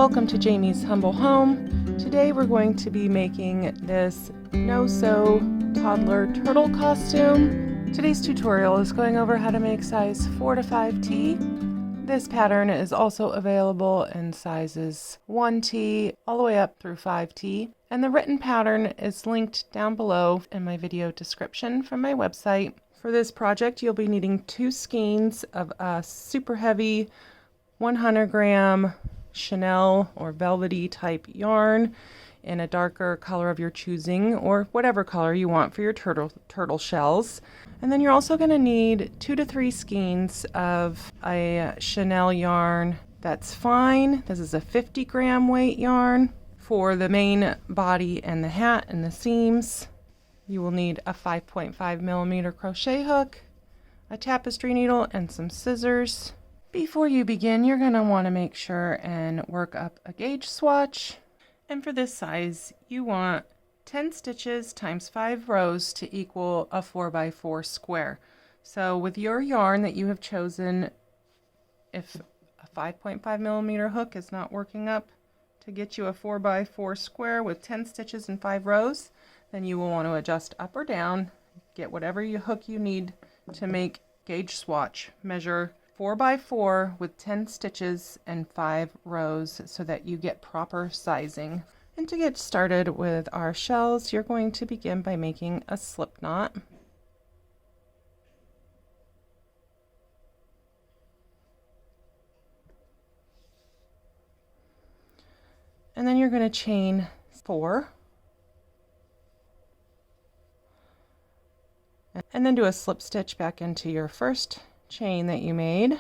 Welcome to Jamie's Humble Home. Today we're going to be making this no-sew toddler turtle costume. Today's tutorial is going over how to make size 4 to 5T. This pattern is also available in sizes 1T all the way up through 5T. And the written pattern is linked down below in my video description from my website. For this project, you'll be needing 2 skeins of a super heavy 100 gram Chanel or velvety type yarn in a darker color of your choosing, or whatever color you want for your turtle shells. And then you're also going to need 2 to 3 skeins of a Chanel yarn that's fine. This is a 50 gram weight yarn for the main body and the hat and the seams. You will need a 5.5 millimeter crochet hook, a tapestry needle, and some scissors. Before you begin, you're going to want to make sure and work up a gauge swatch. And for this size, you want 10 stitches times 5 rows to equal a 4x4 square. So with your yarn that you have chosen, if a 5.5 millimeter hook is not working up to get you a 4x4 square with 10 stitches and 5 rows, then you will want to adjust up or down, get whatever hook you need to make gauge swatch. Measure 4x4 with 10 stitches and 5 rows so that you get proper sizing. And to get started with our shells, you're going to begin by making a slip knot. And then you're going to chain 4. And then do a slip stitch back into your first chain that you made.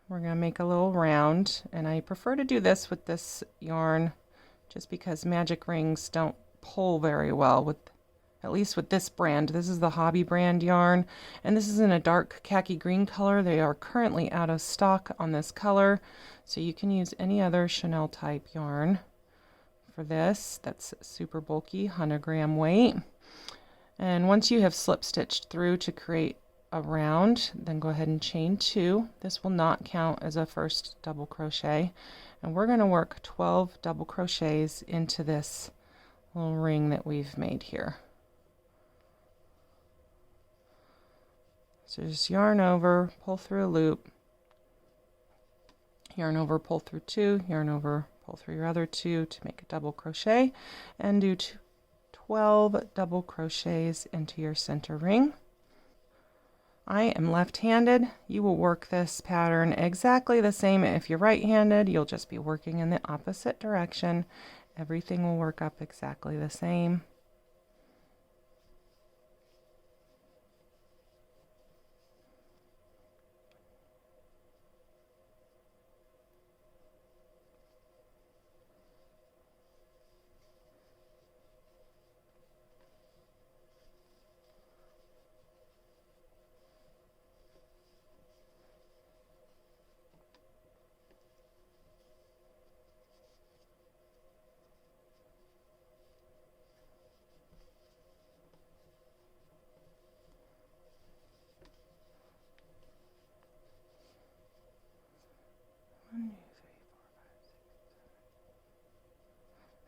We're going to make a little round, and I prefer to do this with this yarn just because magic rings don't pull very well with, at least with this brand. This is the Hobby brand yarn, and this is in a dark khaki green color. They are currently out of stock on this color, so you can use any other Chanel type yarn for this. That's super bulky, 100 gram weight. And once you have slip stitched through to create a round, then go ahead and chain 2. This will not count as a first double crochet, and we're going to work 12 double crochets into this little ring that we've made here. So just yarn over, pull through a loop, yarn over, pull through 2, yarn over, pull through your other 2 to make a double crochet, and do 12 double crochets into your center ring. I am left-handed. You will work this pattern exactly the same. If you're right-handed, you'll just be working in the opposite direction. Everything will work up exactly the same.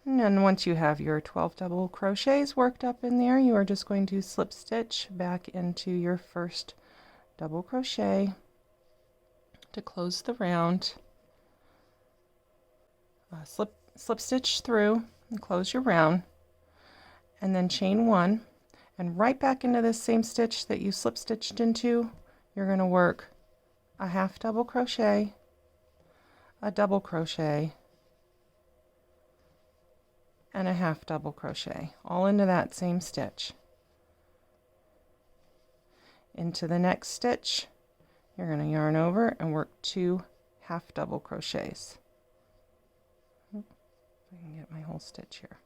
And then once you have your 12 double crochets worked up in there, you are just going to slip stitch back into your first double crochet to close the round. Slip stitch through and close your round, and then chain 1, and right back into this same stitch that you slip stitched into, you're going to work a half double crochet, a double crochet, and a half double crochet, all into that same stitch. Into the next stitch, you're going to yarn over and work 2 half double crochets. If I can get my whole stitch here.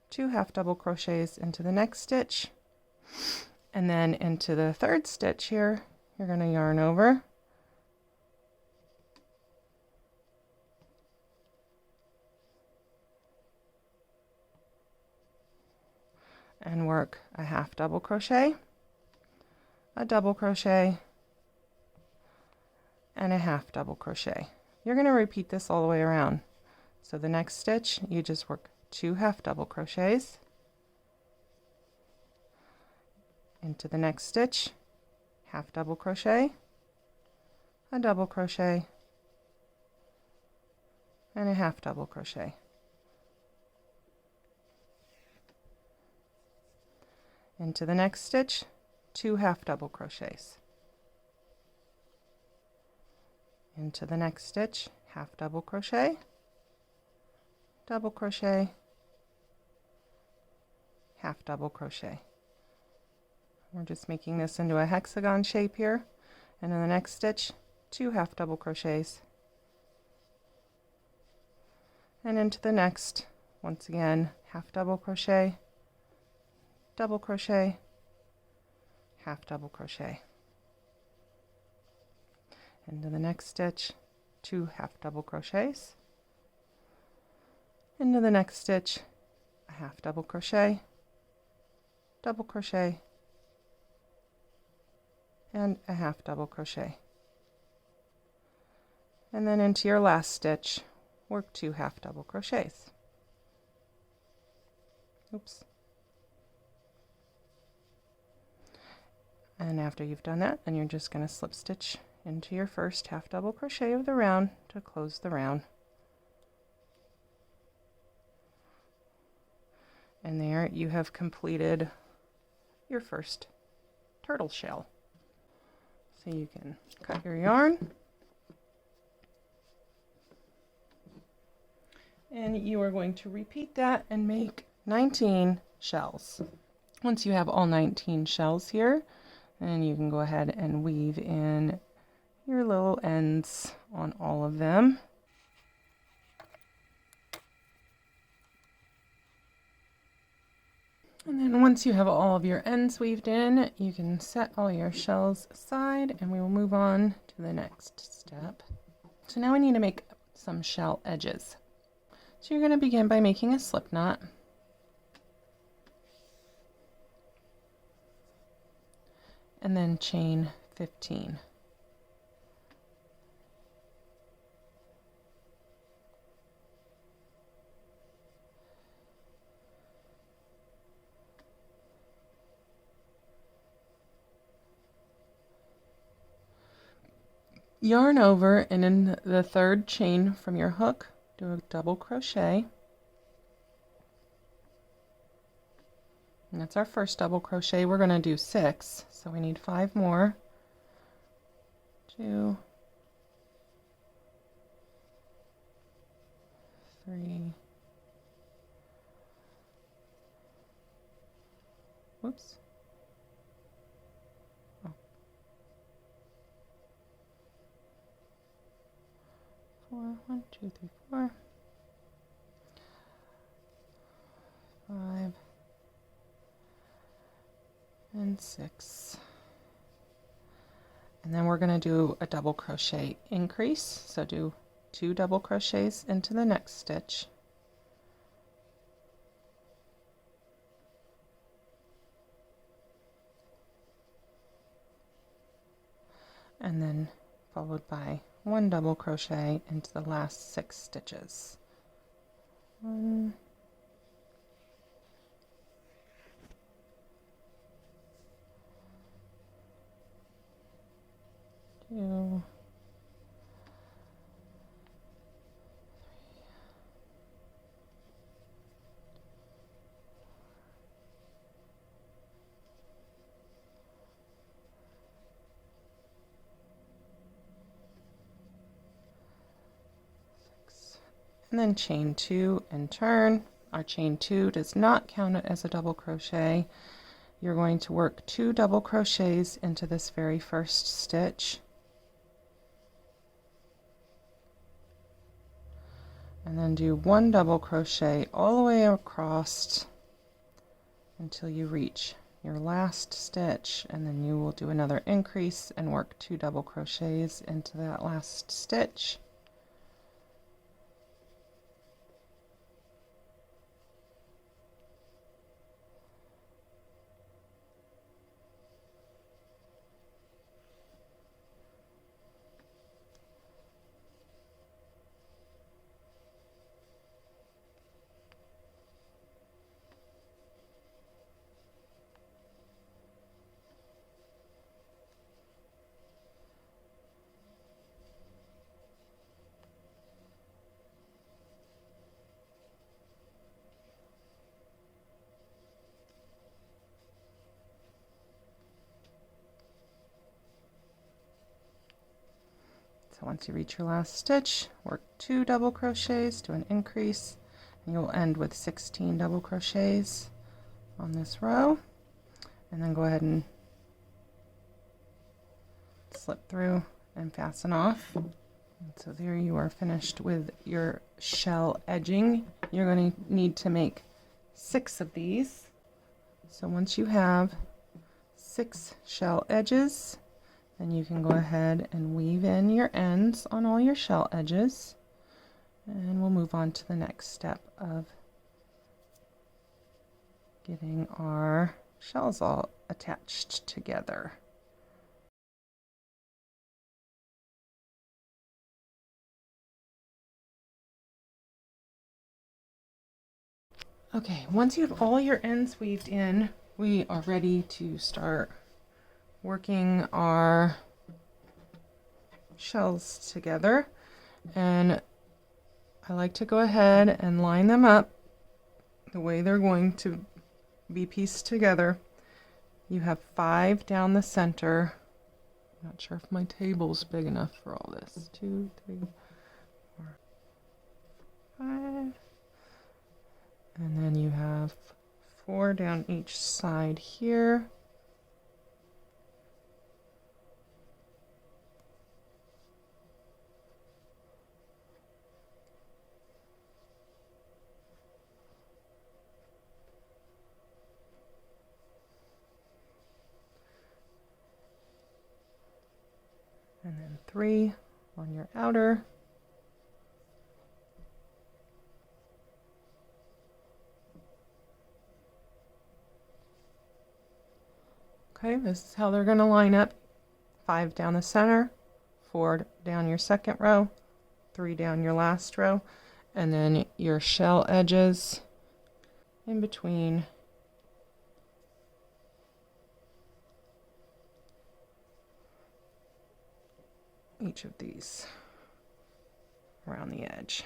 Two half double crochets into the next stitch, and then into the third stitch here, you're going to yarn over and work a half double crochet, a double crochet, and a half double crochet. You're going to repeat this all the way around. So the next stitch, you just work 2 half double crochets into the next stitch, half double crochet, a double crochet, and a half double crochet. Into the next stitch, 2 half double crochets. Into the next stitch, half double crochet, double crochet, half double crochet. We're just making this into a hexagon shape here. And in the next stitch, 2 half double crochets. And into the next, once again, half double crochet, double crochet, half double crochet. Into the next stitch, 2 half double crochets. Into the next stitch, a half double crochet, double crochet, and a half double crochet. And then into your last stitch, work 2 half double crochets. Oops. And after you've done that, then you're just going to slip stitch into your first half double crochet of the round to close the round. And there you have completed your first turtle shell. So you can cut your yarn, and you are going to repeat that and make 19 shells. Once you have all 19 shells here, then you can go ahead and weave in your little ends on all of them. And then once you have all of your ends weaved in, you can set all your shells aside, and we will move on to the next step. So now we need to make some shell edges. So you're going to begin by making a slip knot. And then chain 15. Yarn over, and in the third chain from your hook, do a double crochet. And that's our first double crochet. We're going to do 6, so we need 5 more. 2, 3, whoops. Oh. 4, 1, 2, 3, 4, 5, and 6. And then we're going to do a double crochet increase, so do 2 double crochets into the next stitch, and then followed by 1 double crochet into the last 6 stitches. 1, 2, 6, and then chain 2 and turn. Our chain 2 does not count it as a double crochet. You're going to work 2 double crochets into this very first stitch, and then do 1 double crochet all the way across until you reach your last stitch, and then you will do another increase and work 2 double crochets into that last stitch. So once you reach your last stitch, work 2 double crochets to an increase, and you'll end with 16 double crochets on this row, and then go ahead and slip through and fasten off. And so there you are finished with your shell edging. You're going to need to make 6 of these. So once you have 6 shell edges, then you can go ahead and weave in your ends on all your shell edges, and we'll move on to the next step of getting our shells all attached together. Okay, once you have all your ends weaved in, we are ready to start working our shells together. And I like to go ahead and line them up the way they're going to be pieced together. You have 5 down the center. I'm not sure if my table's big enough for all this. 2, 3, 4, 5. And then you have 4 down each side here. And then 3 on your outer. Okay, this is how they're going to line up. 5 down the center, 4 down your second row, 3 down your last row, and then your shell edges in between each of these around the edge.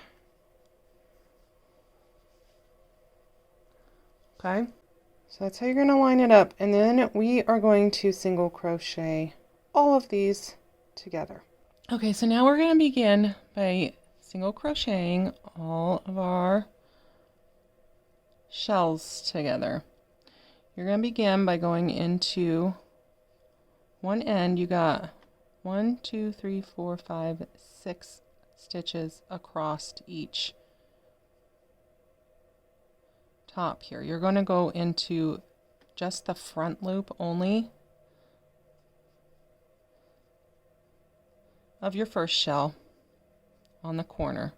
Okay, so that's how you're going to line it up, and then we are going to single crochet all of these together. Okay, so now we're going to begin by single crocheting all of our shells together. You're going to begin by going into one end. You got 1, 2, 3, 4, 5, 6 stitches across each top here. You're going to go into just the front loop only of your first shell on the corner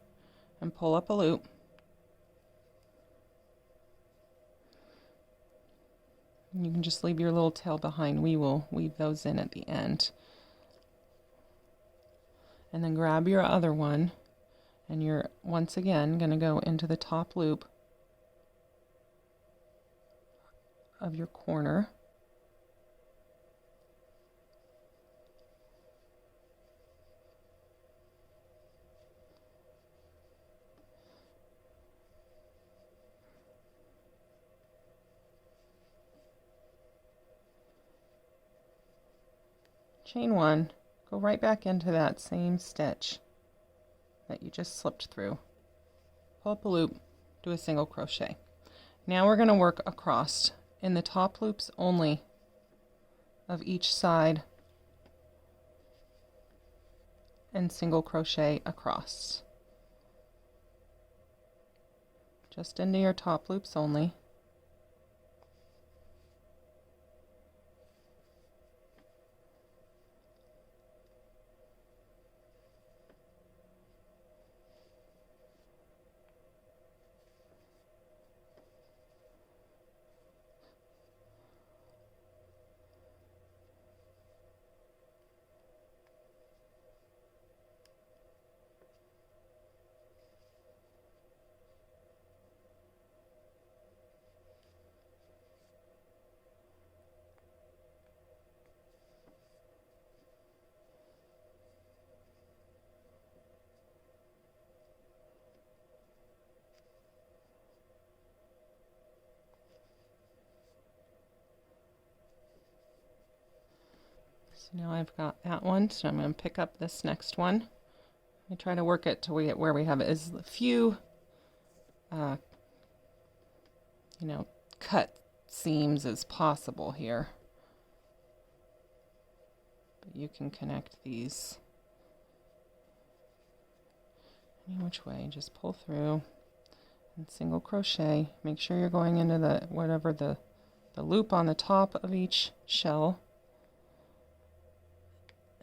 and pull up a loop. You can just leave your little tail behind. We will weave those in at the end. And then grab your other one, and you're once again going to go into the top loop of your corner. Chain 1, go right back into that same stitch that you just slipped through. Pull up a loop, do a single crochet. Now we're going to work across in the top loops only of each side and single crochet across. Just into your top loops only. So now I've got that one, so I'm going to pick up this next one. I try to work it to where we have as few, cut seams as possible here. But you can connect these any which way. Just pull through and single crochet. Make sure you're going into the loop on the top of each shell.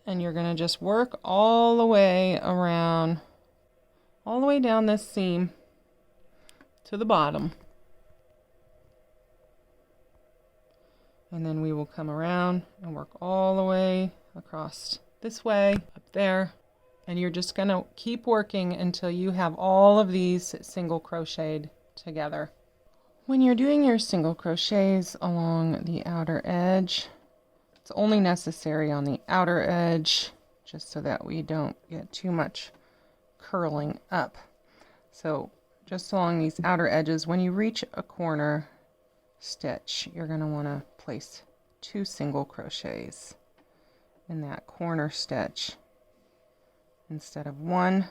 And you're going to just work all the way around, all the way down this seam to the bottom. And then we will come around and work all the way across this way, up there. And you're just going to keep working until you have all of these single crocheted together. When you're doing your single crochets along the outer edge, it's only necessary on the outer edge, just so that we don't get too much curling up. So just along these outer edges, when you reach a corner stitch, you're going to want to place 2 single crochets in that corner stitch instead of 1.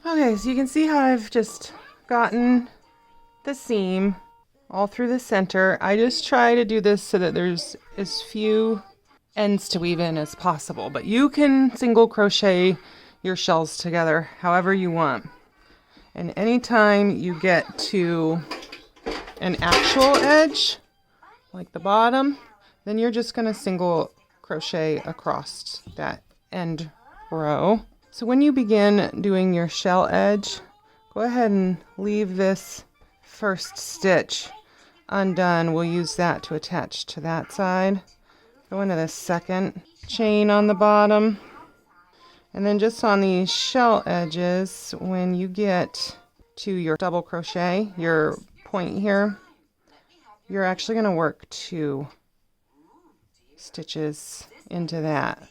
Okay, so you can see how I've just gotten the seam all through the center. I just try to do this so that there's as few ends to weave in as possible, but you can single crochet your shells together however you want. And anytime you get to an actual edge, like the bottom, then you're just going to single crochet across that end row. So when you begin doing your shell edge, go ahead and leave this first stitch undone. We'll use that to attach to that side. Go into the second chain on the bottom, and then just on these shell edges, when you get to your double crochet, your point here, you're actually going to work 2 stitches into that.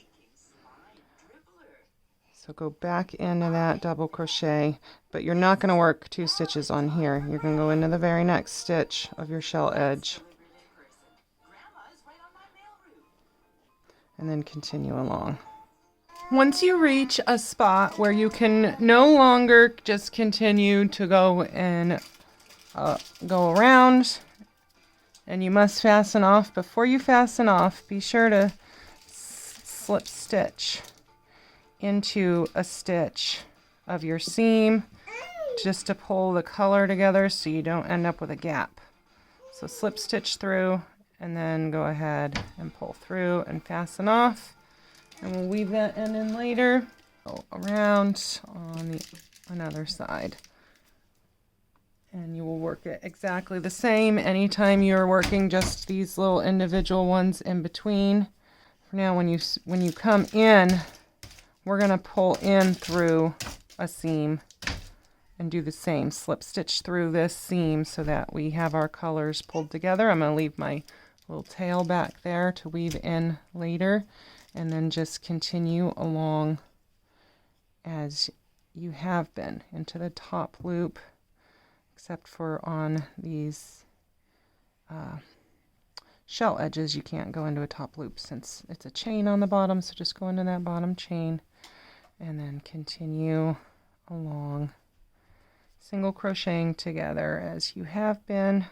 So go back into that double crochet, but you're not going to work 2 stitches on here. You're going to go into the very next stitch of your shell edge and then continue along. Once you reach a spot where you can no longer just continue to go and go around, and you must fasten off, before you fasten off, be sure to slip stitch into a stitch of your seam just to pull the color together so you don't end up with a gap. So slip stitch through and then go ahead and pull through and fasten off, and we'll weave that end in later. Go around on the another side, and you will work it exactly the same anytime you're working just these little individual ones in between. For now, when you come in, we're going to pull in through a seam and do the same. Slip stitch through this seam so that we have our colors pulled together. I'm going to leave my little tail back there to weave in later, and then just continue along as you have been into the top loop, except for on these shell edges you can't go into a top loop since it's a chain on the bottom. So just go into that bottom chain and then continue along, single crocheting together as you have been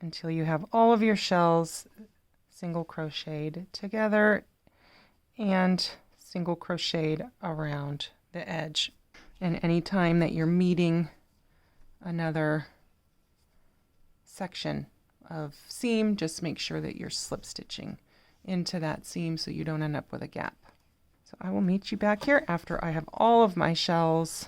until you have all of your shells single crocheted together and single crocheted around the edge. And any time that you're meeting another section of seam, just make sure that you're slip stitching into that seam so you don't end up with a gap. So I will meet you back here after I have all of my shells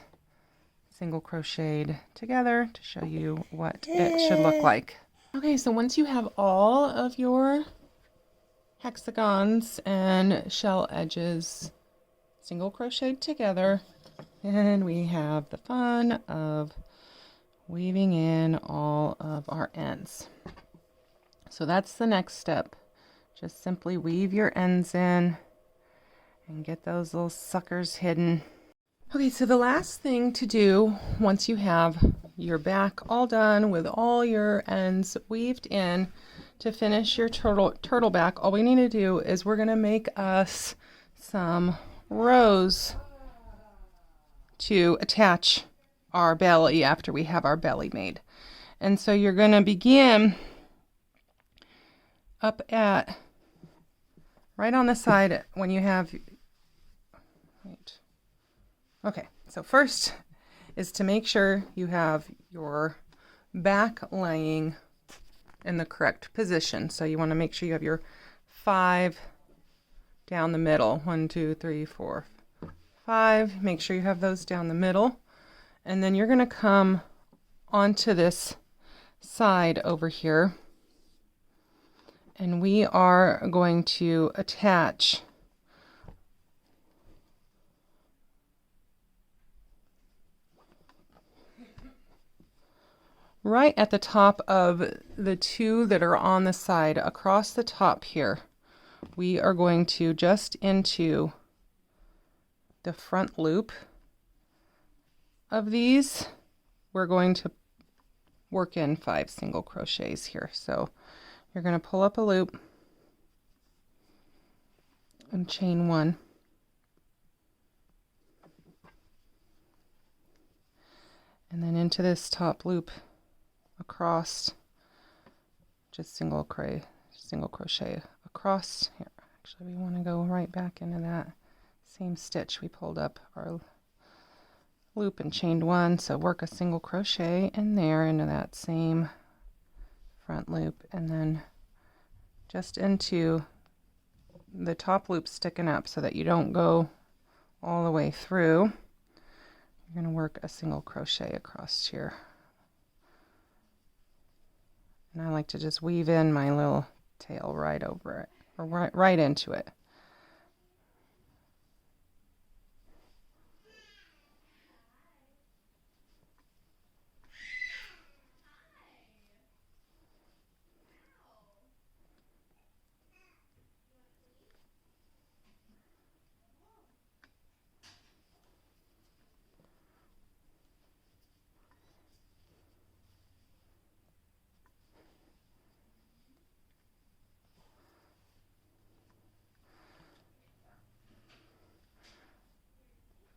single crocheted together to show you what it should look like. Okay, so once you have all of your hexagons and shell edges single crocheted together, and we have the fun of weaving in all of our ends. So that's the next step. Just simply weave your ends in and get those little suckers hidden. Okay, so the last thing to do once you have your back all done with all your ends weaved in to finish your turtle back, all we need to do is we're going to make us some rows to attach our belly after we have our belly made. And so you're going to begin up at right on the side when you have, right. Okay, so first is to make sure you have your back laying in the correct position. So you want to make sure you have your 5 down the middle. 1, 2, 3, 4, 5. Make sure you have those down the middle. And then you're going to come onto this side over here. And we are going to attach right at the top of the 2 that are on the side across the top here. We are going to just into the front loop of these. We're going to work in 5 single crochets here. So you're going to pull up a loop and chain 1. And then into this top loop across, just single crochet across here. Actually, we want to go right back into that same stitch we pulled up our loop and chained 1. So work a single crochet in there into that same front loop, and then just into the top loop sticking up so that you don't go all the way through. You're going to work a single crochet across here. And I like to just weave in my little tail right over it, or right into it.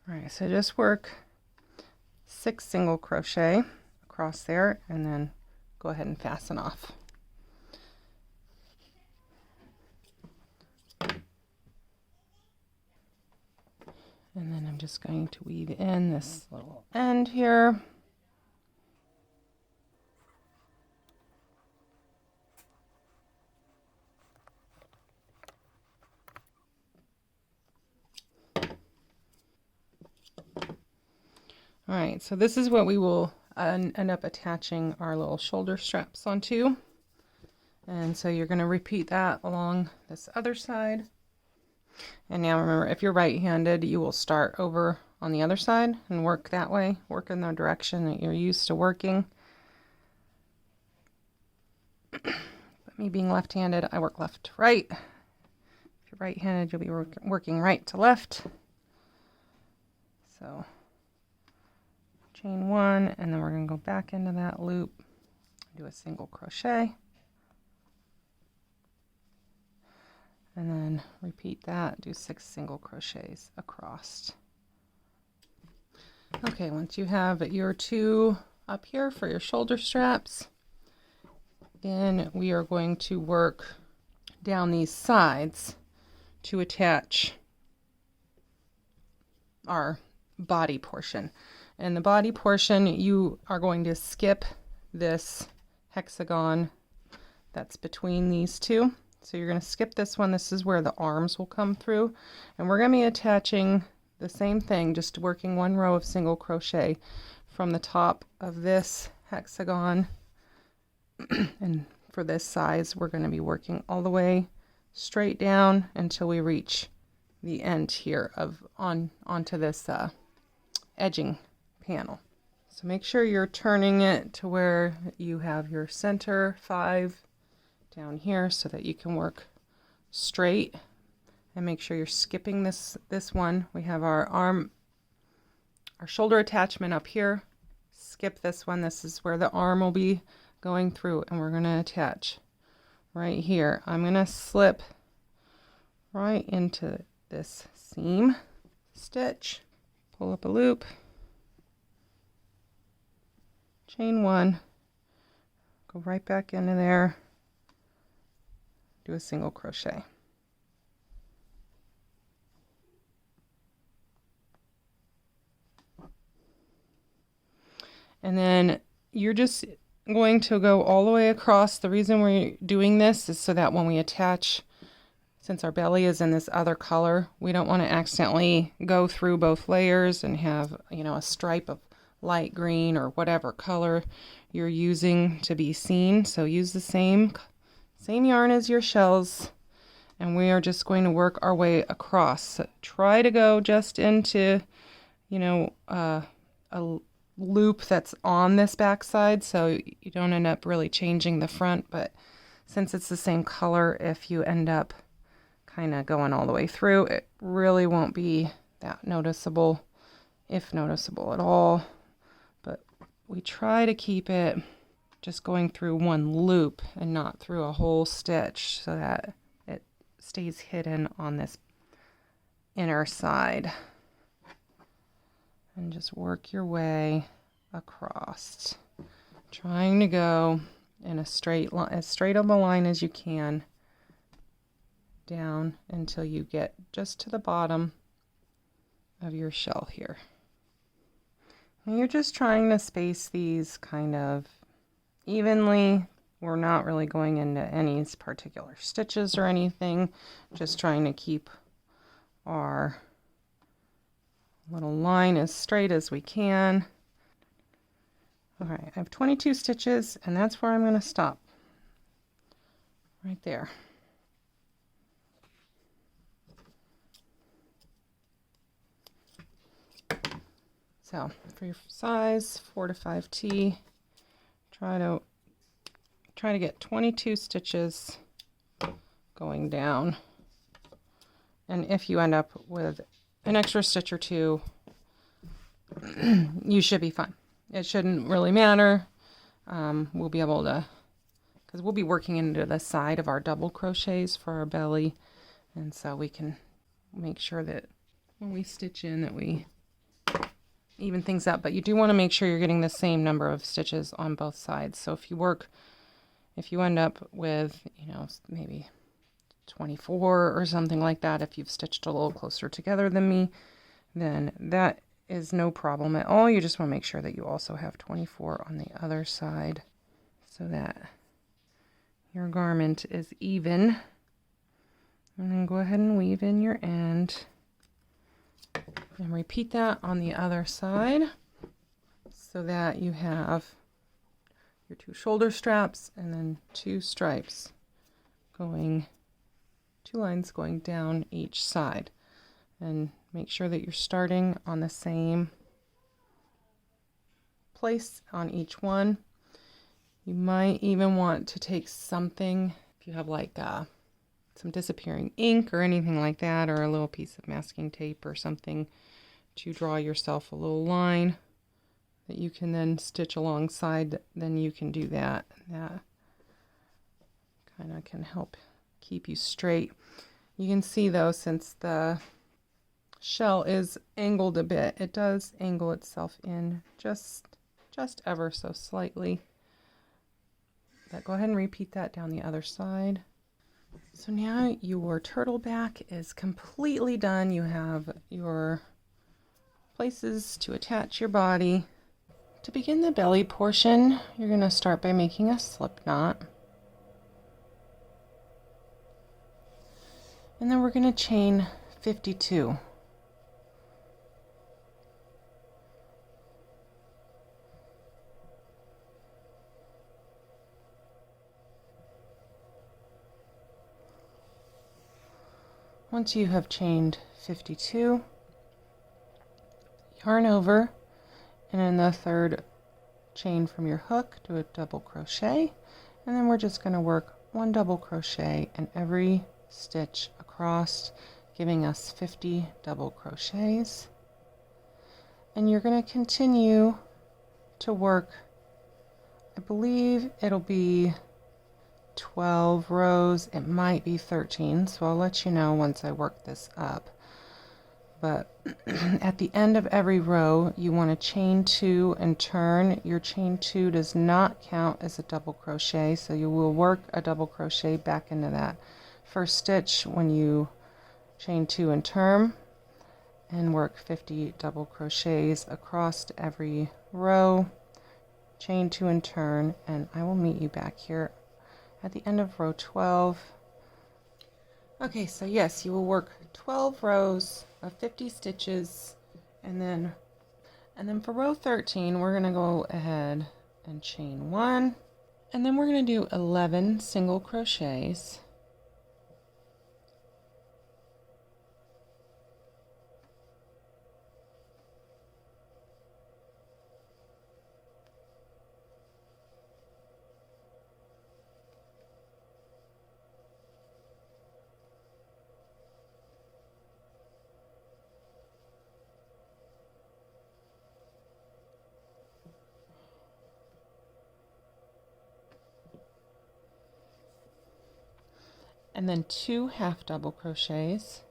All right, so just work 6 single crochet across there, and then go ahead and fasten off. And then I'm just going to weave in this little end here. All right, so this is what we will end up attaching our little shoulder straps onto. And so you're going to repeat that along this other side. And now remember, if you're right-handed, you will start over on the other side and work that way, work in the direction that you're used to working. But me being left-handed, I work left to right. If you're right-handed, you'll be working right to left. So chain 1, and then we're going to go back into that loop, do a single crochet, and then repeat that, do 6 single crochets across. Okay, once you have your 2 up here for your shoulder straps, then we are going to work down these sides to attach our body portion. And the body portion, you are going to skip this hexagon that's between these 2. So you're going to skip this one. This is where the arms will come through. And we're going to be attaching the same thing, just working 1 row of single crochet from the top of this hexagon. And for this size, we're going to be working all the way straight down until we reach the end here onto this edging panel. So make sure you're turning it to where you have your center 5 down here so that you can work straight, and make sure you're skipping this one. We have our shoulder attachment up here. Skip this one. This is where the arm will be going through, and we're going to attach right here. I'm going to slip right into this seam stitch, pull up a loop, chain 1, go right back into there, do a single crochet. And then you're just going to go all the way across. The reason we're doing this is so that when we attach, since our belly is in this other color, we don't want to accidentally go through both layers and have, you know, a stripe of light green or whatever color you're using to be seen. So use the same yarn as your shells, and we are just going to work our way across. So try to go just into, you know, a loop that's on this back side so you don't end up really changing the front. But since it's the same color, if you end up kind of going all the way through, it really won't be that noticeable, if noticeable at all. But we try to keep it just going through one loop and not through a whole stitch so that it stays hidden on this inner side. And just work your way across, trying to go in a straight line, as straight of a line as you can, down until you get just to the bottom of your shell here. And you're just trying to space these kind of evenly. We're not really going into any particular stitches or anything, just trying to keep our little line as straight as we can. All right, I have 22 stitches, and that's where I'm going to stop, right there. So for your size 4 to 5T, try to get 22 stitches going down. And if you end up with an extra stitch or two, you should be fine. It shouldn't really matter. We'll be able to, because we'll be working into the side of our double crochets for our belly, and so we can make sure that when we stitch in that we even things up. But you do want to make sure you're getting the same number of stitches on both sides. So if you end up with, you know, maybe 24 or something like that, if you've stitched a little closer together than me, then that is no problem at all. You just want to make sure that you also have 24 on the other side so that your garment is even. And then go ahead and weave in your end and repeat that on the other side so that you have your 2 shoulder straps and then 2 stripes going, 2 lines going down each side. And make sure that you're starting on the same place on each one. You might even want to take something, if you have like some disappearing ink or anything like that, or a little piece of masking tape or something, to draw yourself a little line that you can then stitch alongside. Then you can do that. That kind of can help keep you straight. You can see though, since the shell is angled a bit, it does angle itself in just ever so slightly. But go ahead and repeat that down the other side. So now your turtle back is completely done. You have your places to attach your body. To begin the belly portion, you're going to start by making a slip knot. And then we're going to chain 52. Once you have chained 52, yarn over, and in the third chain from your hook, do a double crochet, and then we're just going to work 1 double crochet in every stitch across, giving us 50 double crochets. And you're going to continue to work, I believe it'll be 12 rows, it might be 13, so I'll let you know once I work this up. but at the end of every row you want to chain 2 and turn. Your chain 2 does not count as a double crochet, so you will work a double crochet back into that first stitch when you chain 2 and turn, and work 50 double crochets across every row, chain 2 and turn, and I will meet you back here at the end of row 12. Okay, so yes, you will work 12 rows of 50 stitches, and then for row 13 we're going to go ahead and chain 1, and then we're going to do 11 single crochets. And then 2 half double crochets,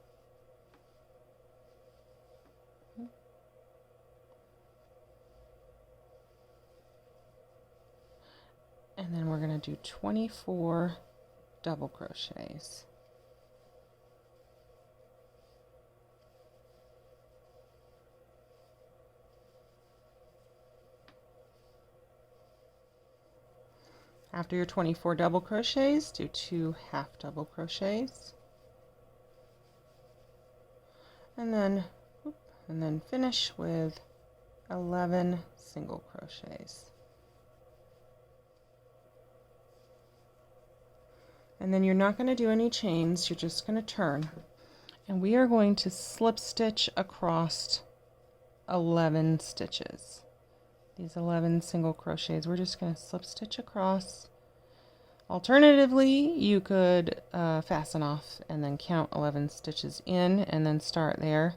and then we're going to do 24 double crochets. After your 24 double crochets, do 2 half double crochets, and then finish with 11 single crochets. And then you're not going to do any chains, you're just going to turn. And we are going to slip stitch across 11 stitches. These 11 single crochets, we're just going to slip stitch across. Alternatively, you could fasten off and then count 11 stitches in and then start there.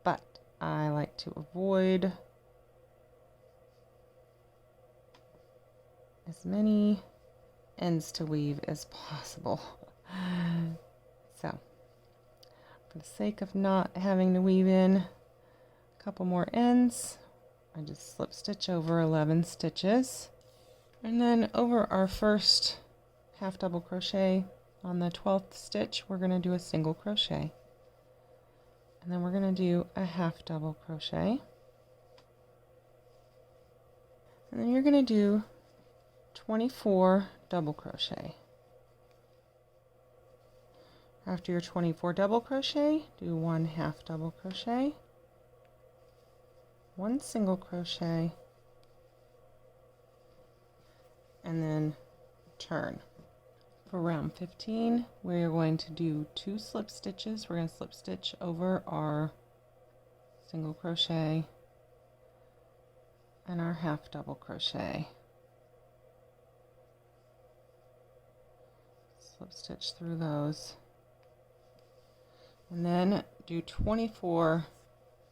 But I like to avoid as many ends to weave as possible. So, for the sake of not having to weave in a couple more ends, I just slip stitch over 11 stitches, and then over our first half double crochet on the 12th stitch we're going to do a single crochet, and then we're going to do a half double crochet, and then you're going to do 24 double crochet. After your 24 double crochet, do 1 half double crochet, 1 single crochet, and then turn. For round 15, we're going to do 2 slip stitches. We're going to slip stitch over our single crochet and our half double crochet. Slip stitch through those, and then do 24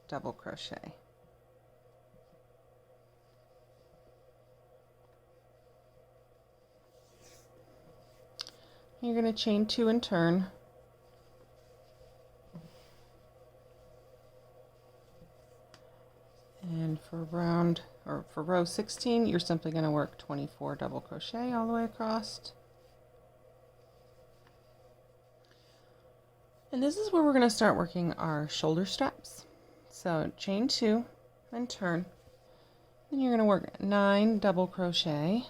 double crochet. You're going to chain 2 and turn, and for row 16 you're simply going to work 24 double crochet all the way across. And this is where we're going to start working our shoulder straps. So chain 2 and turn, then you're going to work 9 double crochet,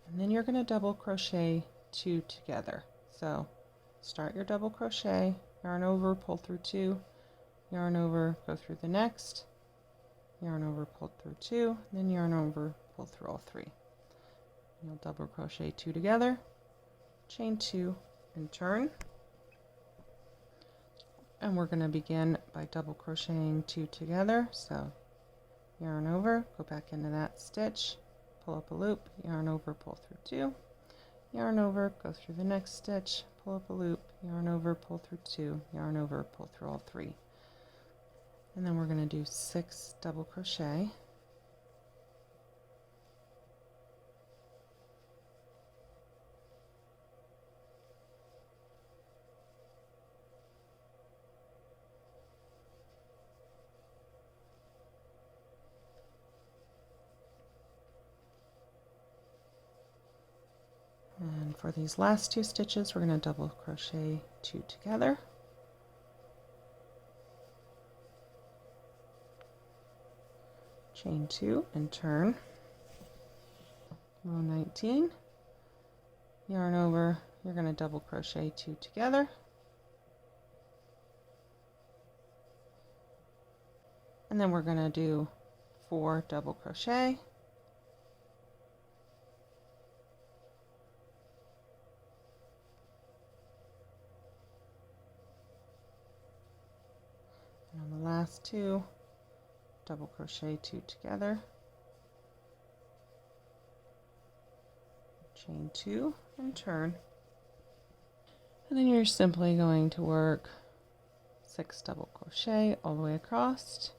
and then you're going to double crochet 2 together. So start your double crochet, yarn over, pull through 2, yarn over, go through the next, yarn over, pull through 2, then yarn over, pull through all 3. You'll double crochet 2 together, chain 2 and turn, and we're going to begin by double crocheting 2 together. So yarn over, go back into that stitch, pull up a loop, yarn over, pull through 2, yarn over, go through the next stitch, pull up a loop, yarn over, pull through 2, yarn over, pull through all 3. And then we're going to do 6 double crochet. And for these last 2 stitches, we're going to double crochet 2 together. Chain 2 and turn. Row 19. Yarn over, you're going to double crochet 2 together. And then we're going to do 4 double crochet. And on the last 2, double crochet 2 together, chain 2 and turn, and then you're simply going to work 6 double crochet all the way across,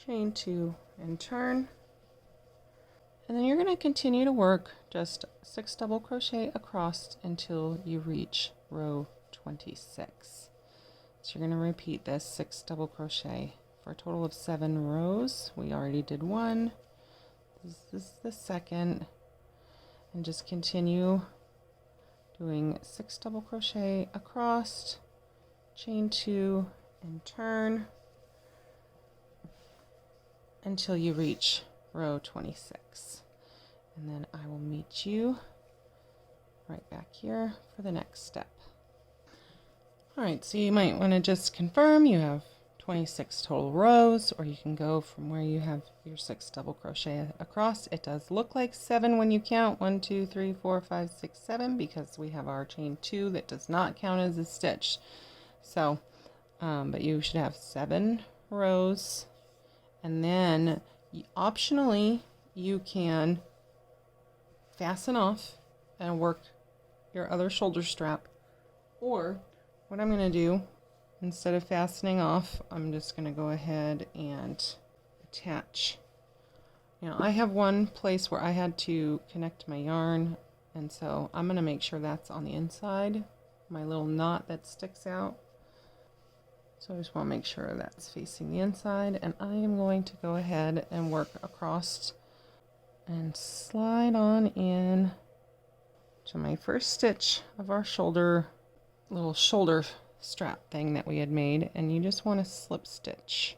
chain 2 and turn, and then you're going to continue to work just 6 double crochet across until you reach row 26. So you're going to repeat this 6 double crochet for a total of 7 rows. We already did 1. This is the second, and just continue doing 6 double crochet across, chain 2 and turn until you reach row 26, and then I will meet you right back here for the next step. Alright, so you might want to just confirm you have 26 total rows, or you can go from where you have your 6 double crochet across. It does look like 7 when you count 1, 2, 3, 4, 5, 6, 7, because we have our chain 2 that does not count as a stitch. So but you should have 7 rows. And then optionally you can fasten off and work your other shoulder strap, or what I'm going to do, instead of fastening off, I'm just going to go ahead and attach. Now I have one place where I had to connect my yarn, and so I'm going to make sure that's on the inside, my little knot that sticks out. So I just want to make sure that's facing the inside, and I am going to go ahead and work across and slide on in to my first stitch of our little shoulder strap thing that we had made, and you just want to slip stitch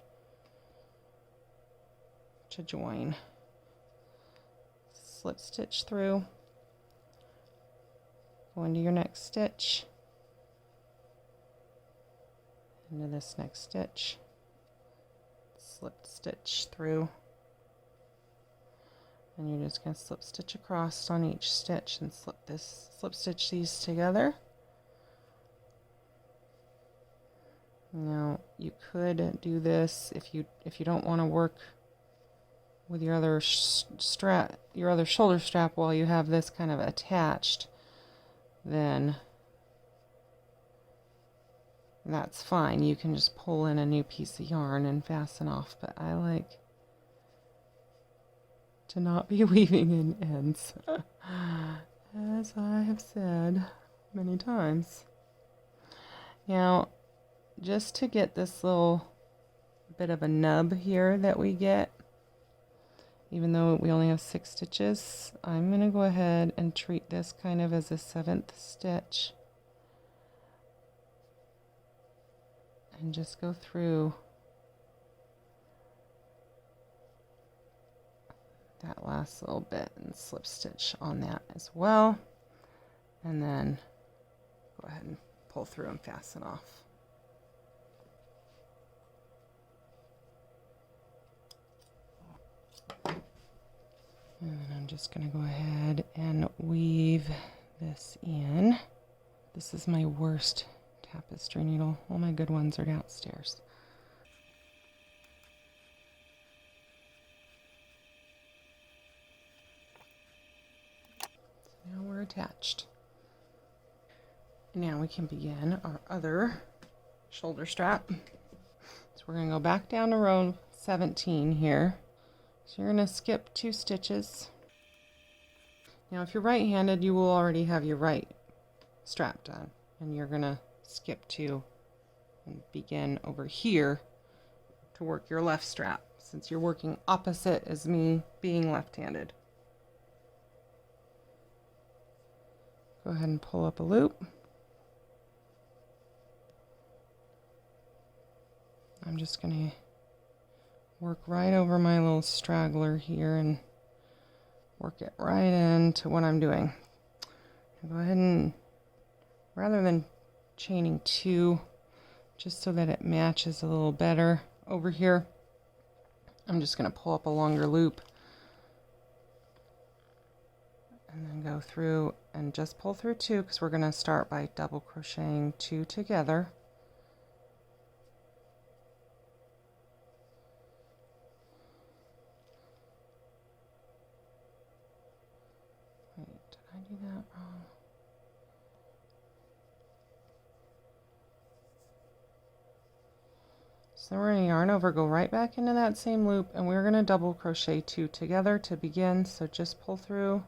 to join. Slip stitch through, go into your next stitch, into this next stitch, slip stitch through, and you're just going to slip stitch across on each stitch and slip stitch these together. Now you could do this if you don't want to work with your other shoulder strap while you have this kind of attached, then that's fine. You can just pull in a new piece of yarn and fasten off, but I like to not be weaving in ends, as I have said many times. Now, just to get this little bit of a nub here that we get, even though we only have 6 stitches, I'm going to go ahead and treat this kind of as a 7th stitch. And just go through that last little bit and slip stitch on that as well. And then go ahead and pull through and fasten off. And then I'm just going to go ahead and weave this in. This is my worst tapestry needle. All my good ones are downstairs. So now we're attached. Now we can begin our other shoulder strap. So we're going to go back down to row 17 here. So you're going to skip 2 stitches. Now if you're right-handed, you will already have your right strap done, and you're going to skip 2 and begin over here to work your left strap, since you're working opposite as me being left-handed. Go ahead and pull up a loop. I'm just going to work right over my little straggler here and work it right into what I'm doing. Go ahead and, rather than chaining 2, just so that it matches a little better over here, I'm just going to pull up a longer loop and then go through and just pull through 2, because we're going to start by double crocheting 2 together. Wait, did I do that wrong? So then we're going to yarn over, go right back into that same loop, and we're going to double crochet 2 together to begin. So just pull through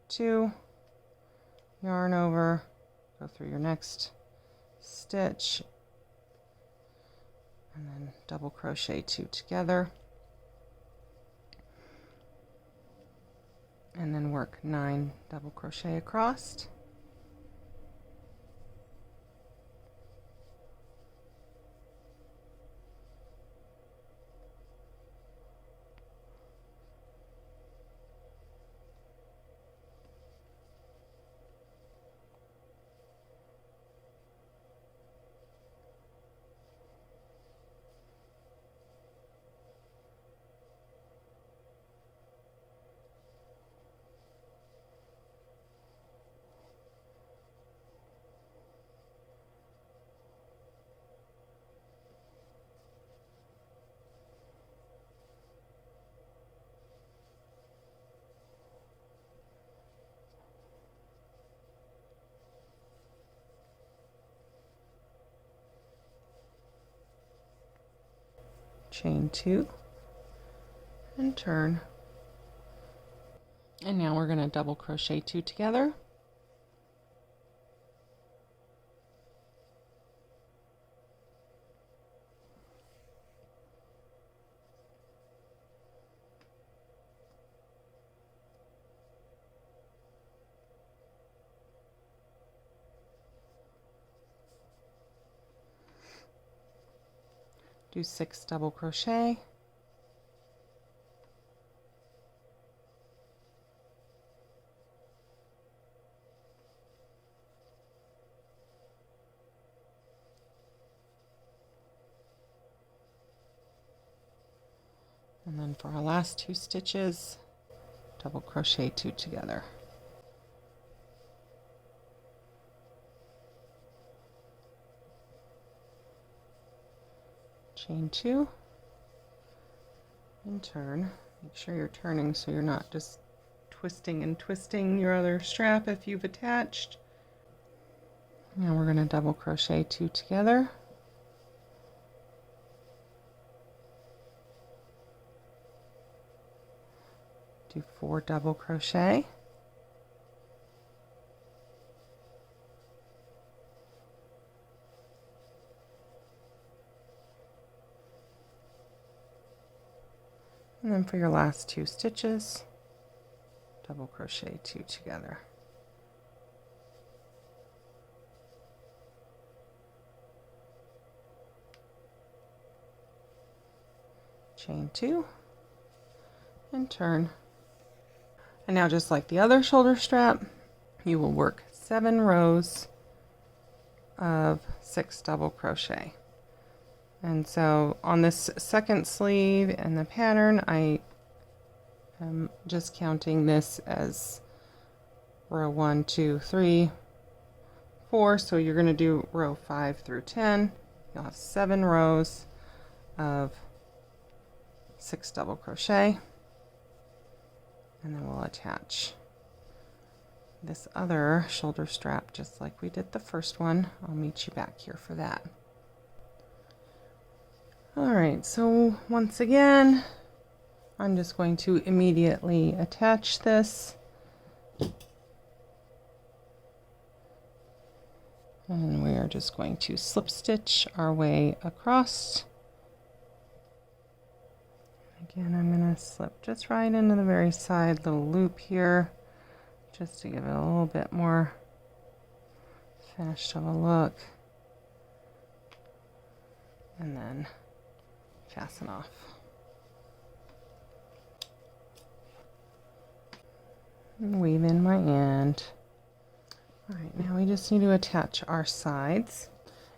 2, yarn over, go through your next stitch, and then double crochet 2 together, and then work 9 double crochet across. Chain 2 and turn, and now we're going to double crochet 2 together, do 6 double crochet, and then for our last 2 stitches, double crochet 2 together. Chain 2 and turn. Make sure you're turning so you're not just twisting and twisting your other strap if you've attached. Now we're going to double crochet 2 together. Do 4 double crochet. And then for your last 2 stitches, double crochet 2 together. Chain 2 and turn. And now, just like the other shoulder strap, you will work 7 rows of 6 double crochet. And so on this second sleeve in the pattern, I I'm just counting this as row 1, 2, 3, 4, so you're going to do row 5 through 10. You'll have 7 rows of 6 double crochet, and then we'll attach this other shoulder strap just like we did the first one. I'll meet you back here for that. Alright, so once again, I'm just going to immediately attach this. And we are just going to slip stitch our way across. Again, I'm going to slip just right into the very side little loop here, just to give it a little bit more finished of a look. And then fasten off. And weave in my end. Alright, now we just need to attach our sides.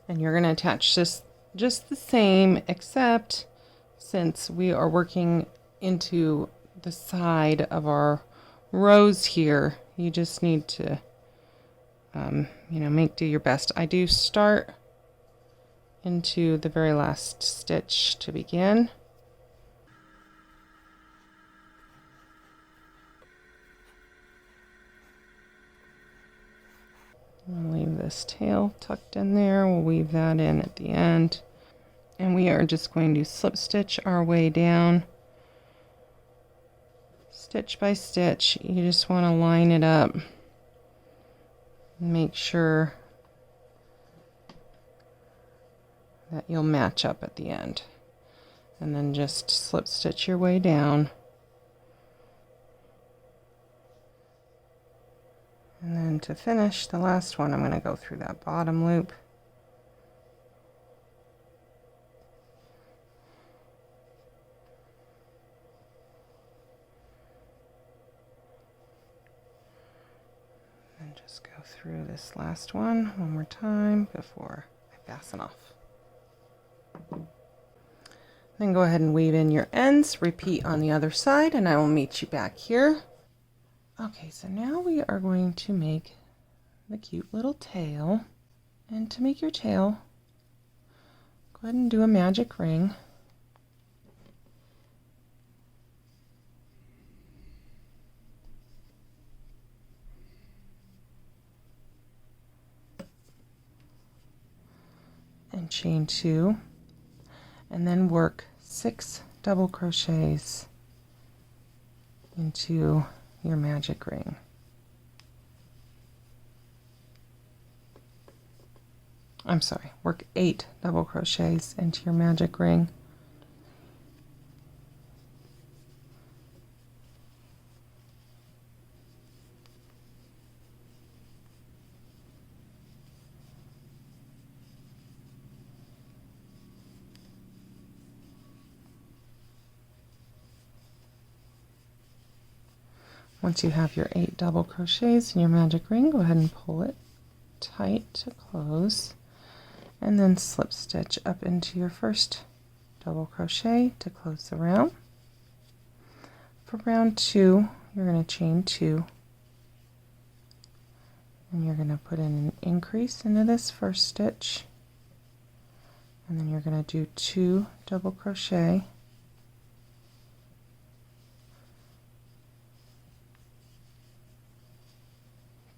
And you're going to attach this just the same, except since we are working into the side of our rows here, you just need to, do your best. I do start into the very last stitch to begin. We'll leave this tail tucked in there. We'll weave that in at the end. And we are just going to slip stitch our way down. Stitch by stitch. You just want to line it up. Make sure that you'll match up at the end. And then just slip stitch your way down. And then to finish the last one, I'm going to go through that bottom loop. And just go through this last one more time before I fasten off. Then go ahead and weave in your ends, repeat on the other side, and I will meet you back here. Okay, so now we are going to make the cute little tail. And to make your tail, go ahead and do a magic ring. And chain 2, and then work 6 double crochets into your magic ring. I'm sorry, work 8 double crochets into your magic ring. Once you have your 8 double crochets in your magic ring, go ahead and pull it tight to close, and then slip stitch up into your first double crochet to close the round. For round 2, you're going to chain 2, and you're going to put in an increase into this first stitch, and then you're going to do 2 double crochet,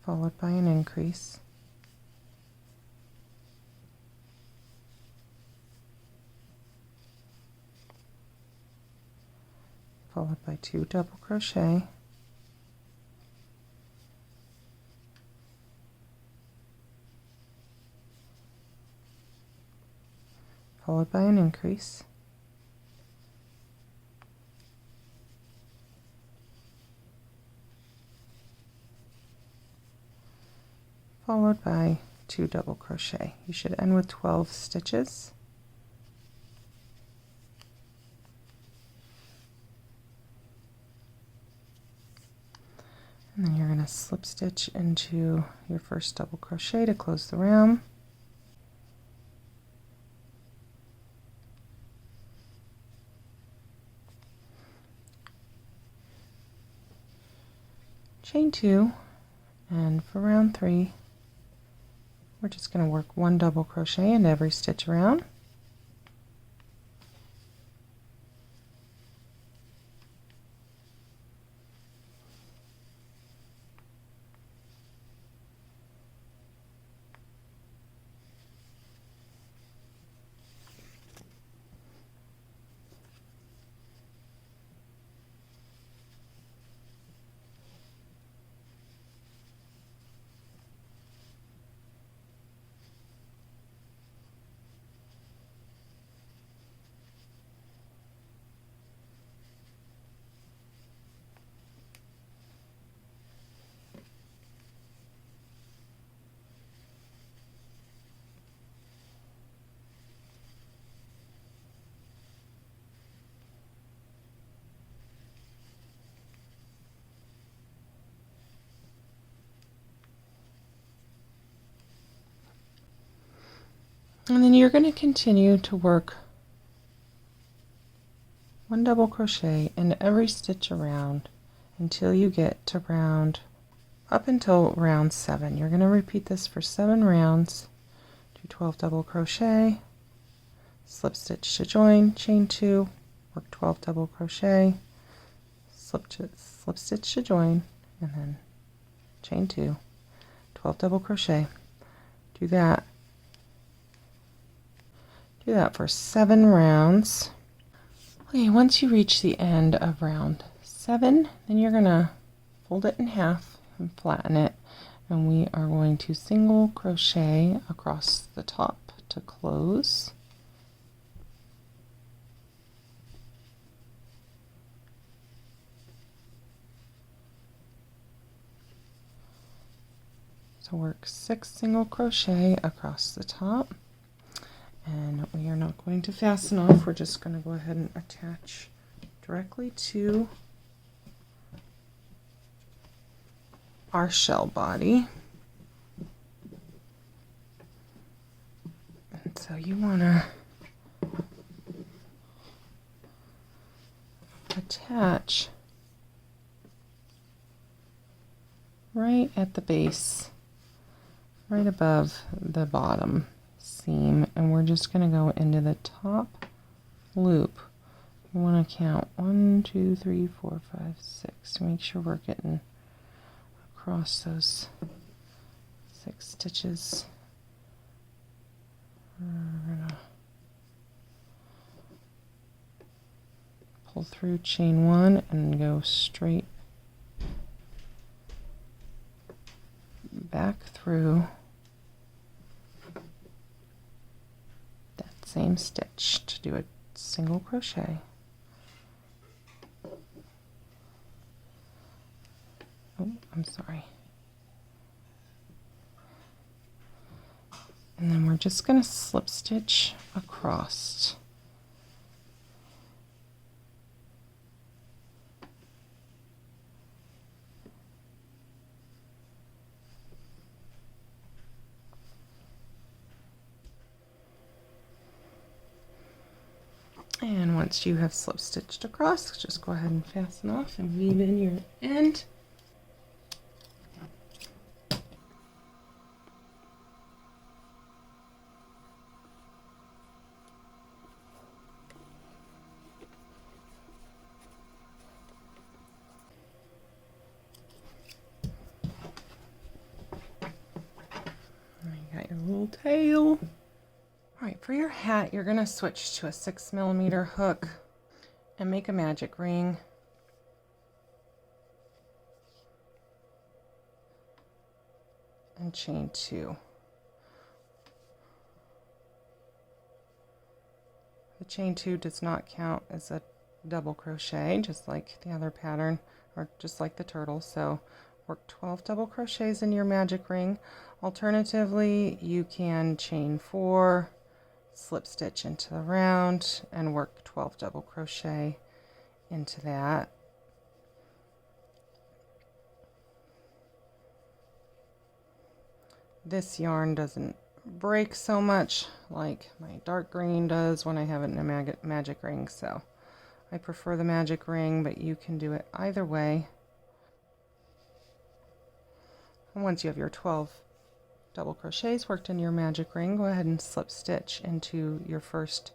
followed by an increase, followed by 2 double crochet, followed by an increase, followed by 2 double crochet. You should end with 12 stitches. And then you're going to slip stitch into your first double crochet to close the round. chain 2, and for round 3 we're just going to work 1 double crochet in every stitch around. And then you're going to continue to work 1 double crochet in every stitch around until you get to up until round 7. You're going to repeat this for 7 rounds. Do 12 double crochet, slip stitch to join, chain 2, work 12 double crochet, slip stitch to join, and then chain 2, 12 double crochet. Do that for 7 rounds. Okay, once you reach the end of round 7, then you're going to fold it in half and flatten it, and we are going to single crochet across the top to close. So work 6 single crochet across the top. And we are not going to fasten off, we're just going to go ahead and attach directly to our shell body. And so you want to attach right at the base, right above the bottom seam, and we're just going to go into the top loop. You want to count 1, 2, 3, 4, 5, 6 to make sure we're getting across those 6 stitches. We're going to pull through chain 1 and go straight back through same stitch to do a single crochet. Oh, I'm sorry. And then we're just going to slip stitch across. And once you have slip stitched across, just go ahead and fasten off and weave in your end. You got your little tail. Alright, for your hat, you're going to switch to a 6mm hook and make a magic ring. And chain 2. The chain 2 does not count as a double crochet, just like the other pattern, or just like the turtle. So work 12 double crochets in your magic ring. Alternatively, you can chain 4, slip stitch into the round, and work 12 double crochet into that. This yarn doesn't break so much like my dark green does when I have it in a magic ring, so I prefer the magic ring, but you can do it either way. And once you have your 12 double crochets worked in your magic ring, go ahead and slip stitch into your first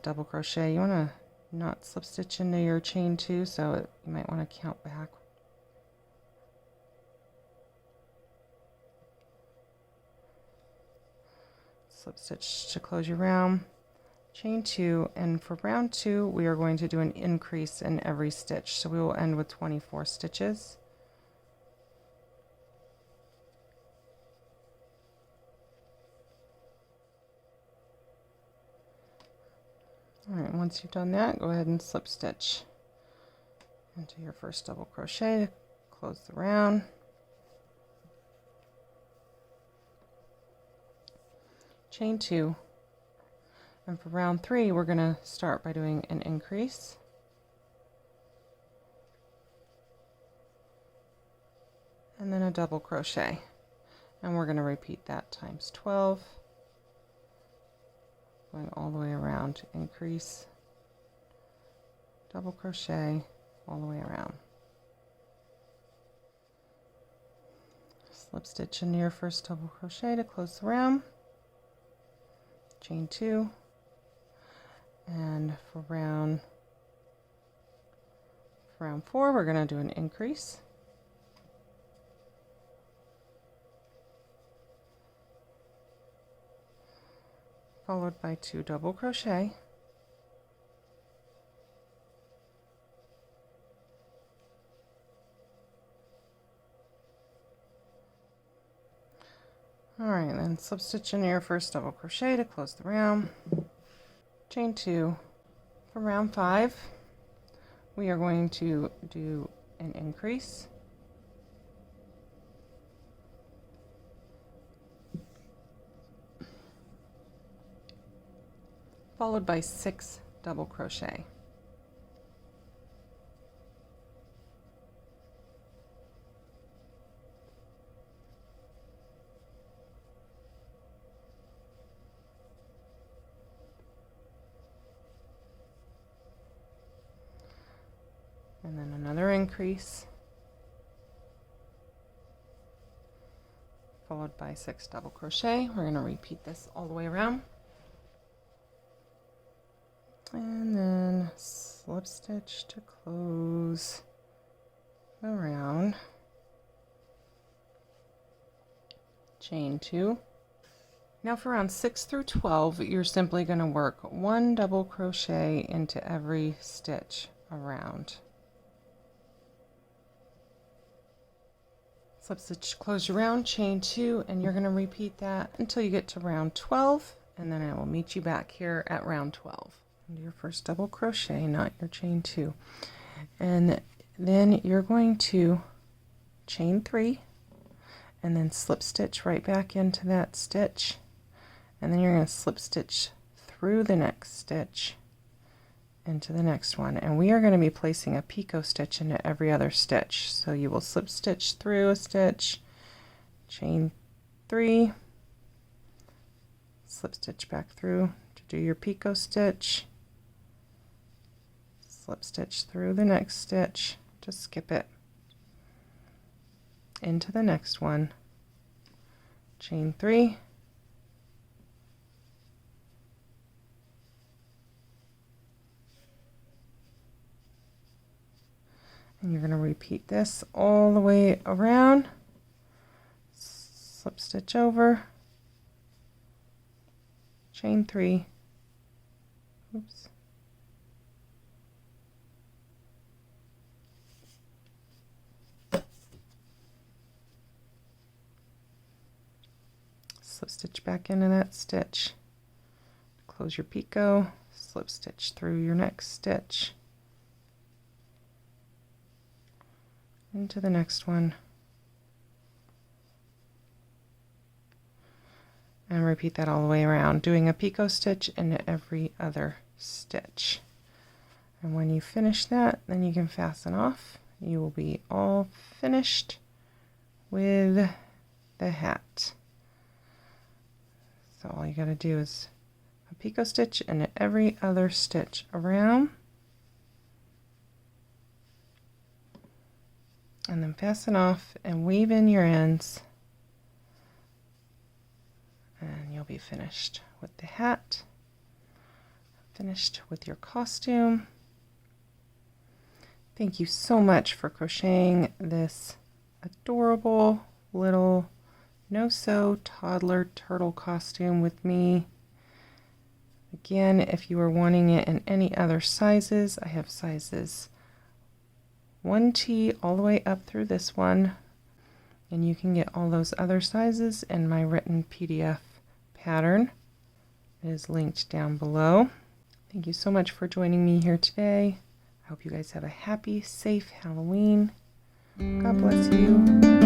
double crochet. You want to not slip stitch into your chain 2, so you might want to count back. Slip stitch to close your round, chain 2, and for round 2 we are going to do an increase in every stitch, so we will end with 24 stitches. Alright, once you've done that, go ahead and slip stitch into your first double crochet to close the round. Chain 2, and for round 3 we're going to start by doing an increase, and then a double crochet, and we're going to repeat that times 12, going all the way around. Increase, double crochet, all the way around. Slip stitch into your first double crochet to close the round, chain 2, and for round 4 we're going to do an increase, followed by 2 double crochet, alright, then slip stitch into your first double crochet to close the round, chain 2. For round 5 we are going to do an increase, followed by 6 double crochet. And then another increase, followed by 6 double crochet. We're going to repeat this all the way around. And then slip stitch to close the round, chain 2. Now for round 6 through 12 you're simply going to work 1 double crochet into every stitch around. Slip stitch, close your round, chain 2, and you're going to repeat that until you get to round 12, and then I will meet you back here at round 12. Do your first double crochet, not your chain 2, and then you're going to chain 3 and then slip stitch right back into that stitch, and then you're going to slip stitch through the next stitch into the next one, and we are going to be placing a picot stitch into every other stitch. So you will slip stitch through a stitch, chain 3, slip stitch back through to do your picot stitch, slip stitch through the next stitch to skip it into the next one, chain 3, and you're going to repeat this all the way around, slip stitch over, chain 3, oops, slip stitch back into that stitch, close your picot, slip stitch through your next stitch into the next one, and repeat that all the way around, doing a picot stitch into every other stitch. And when you finish that, then you can fasten off. You will be all finished with the hat. So all you got to do is a picot stitch into every other stitch around, and then fasten off and weave in your ends, and you'll be finished with the hat, finished with your costume. Thank you so much for crocheting this adorable little no-sew toddler turtle costume with me. Again, if you are wanting it in any other sizes, I have sizes 1T all the way up through this one, and you can get all those other sizes in my written PDF pattern. It is linked down below. Thank you so much for joining me here today. I hope you guys have a happy, safe Halloween. God bless you.